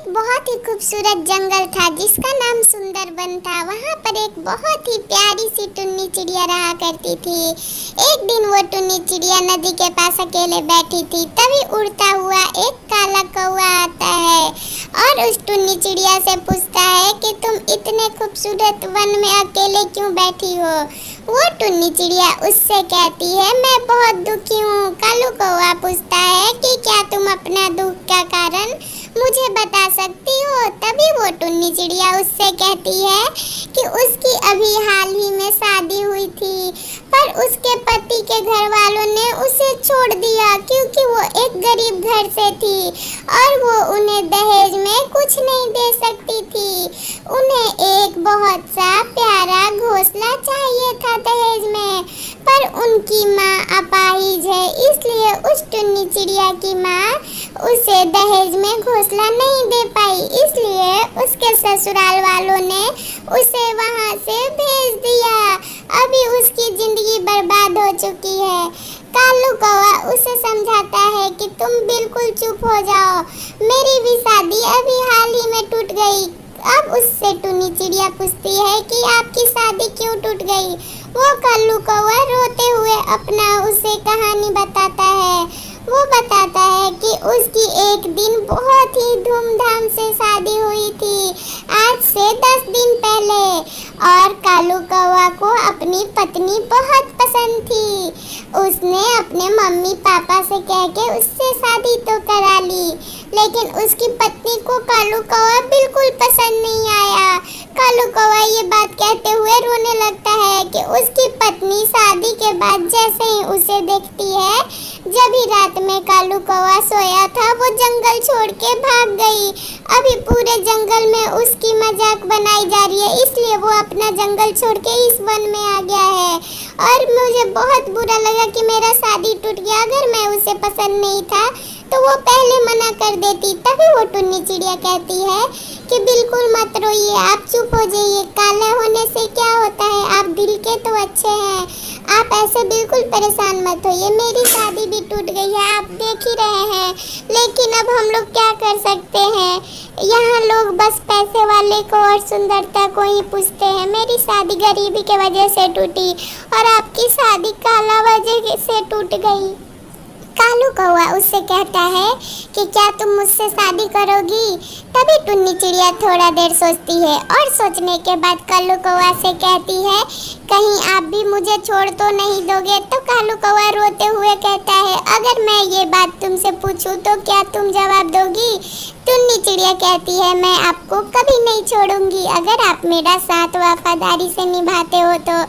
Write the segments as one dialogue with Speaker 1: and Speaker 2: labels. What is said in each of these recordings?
Speaker 1: एक बहुत ही खूबसूरत जंगल था जिसका नाम सुंदरबन था। वहाँ पर एक बहुत ही प्यारी सी टुन्नी चिड़िया रहा करती थी। एक दिन वो टुन्नी चिड़िया नदी के पास अकेले बैठी थी, तभी उड़ता हुआ एक काला कौवा आता है और उस टुन्नी चिड़िया से पूछता है कि तुम इतने खूबसूरत वन में अकेले क्यों बैठी हो। वो टुन्नी चिड़िया उससे कहती है, मैं बहुत दुखी हूँ। कालू कौवा पूछता है कि क्या तुम अपना दुख का कारण मुझे बता सकती हो। तभी वो टुन्नी चिड़िया उससे कहती है कि उसकी अभी हाल ही में शादी हुई थी, पर उसके पति के घर वालों ने उसे छोड़ दिया क्योंकि वो एक गरीब घर से थी और वो उन्हें दहेज में कुछ नहीं दे सकती थी। उन्हें एक बहुत सा प्यारा घोंसला चाहिए था दहेज में, पर उनकी माँ अपाहिज है, इसलिए उस टुन्नी चिड़िया की माँ उसे दहेज में घोंसला नहीं दे पाई। इसलिए उसके ससुराल वालों ने उसे वहाँ से भेज दिया। अभी उसकी जिंदगी बर्बाद हो चुकी है। कालू कौवा उसे समझाता है कि तुम बिल्कुल चुप हो जाओ, मेरी भी शादी अभी हाल ही में टूट गई। अब उससे टुन्नी चिड़िया पूछती है कि आपकी शादी क्यों टूट गई। वो कालू कौवा रोते हुए अपना उसे कहानी बताता है। वो बताता है कि उसकी एक दिन बहुत ही धूमधाम से शादी हुई थी, आज से 10 दिन पहले, और कालू कौवा को अपनी पत्नी बहुत पसंद थी। उसने अपने मम्मी पापा से कह के उससे शादी तो करा ली, लेकिन उसकी पत्नी को कालू कौवा बिल्कुल पसंद नहीं आया। कालू कौवा ये बात कहते हुए रोने लगता है कि उसकी पत्नी शादी के बाद जैसे ही उसे देखती है, जब ही रात में कालू कौवा सोया था वो जंगल छोड़ के भाग गई। अभी पूरे जंगल में उसकी मजाक बनाई जा रही है, इसलिए वो अपना जंगल छोड़ के इस वन में आ गया है। और मुझे बहुत बुरा लगा कि मेरा शादी टूट गया। अगर मैं उसे पसंद नहीं था तो वो पहले मना कर देती। तभी वो टुन्नी चिड़िया कहती है कि बिल्कुल मत रोइए, आप चुप हो जाइए। काला होने से क्या होता है, आप दिल के तो अच्छे हैं, आप ऐसे बिल्कुल परेशान मत होइए। मेरी शादी भी टूट गई है, आप देख ही रहे हैं, लेकिन अब हम लोग क्या कर सकते हैं। यहाँ लोग बस पैसे वाले को और सुंदरता को ही पूछते हैं। मेरी शादी गरीबी के वजह से टूटी और आपकी शादी काला वजह से टूट गई। कालू कौवा उससे कहता है कि क्या तुम मुझसे शादी करोगी। तभी टुन्नी चिड़िया थोड़ा देर सोचती है और सोचने के बाद कालू कौवा से कहती है, कहीं आप भी मुझे छोड़ तो नहीं दोगे। तो कालू कौवा रोते हुए कहता है, अगर मैं ये बात तुमसे पूछूं तो क्या तुम जवाब दोगी। टुन्नी चिड़िया कहती है, मैं आपको कभी नहीं छोड़ूंगी अगर आप मेरा साथ वफादारी से निभाते हो तो।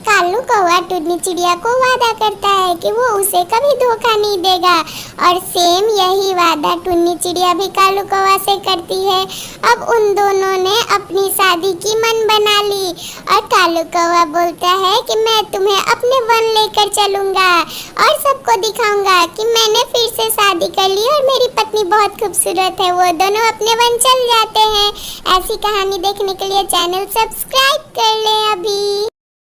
Speaker 1: कालू कौवा टुन्नी चिड़िया को वादा करता है कि वो उसे कभी धोखा नहीं देगा, और सेम यही वादा टुन्नी चिड़िया भी कालू कौवा से करती है। अब उन दोनों ने अपनी शादी की मन बना ली और कालू कौवा बोलता है कि मैं तुम्हें अपने वन लेकर चलूंगा और सबको दिखाऊंगा कि मैंने फिर से शादी कर ली और मेरी पत्नी बहुत खूबसूरत है। वो दोनों अपने वन चल जाते हैं। ऐसी कहानी देखने के लिए चैनल सब्सक्राइब कर ले अभी।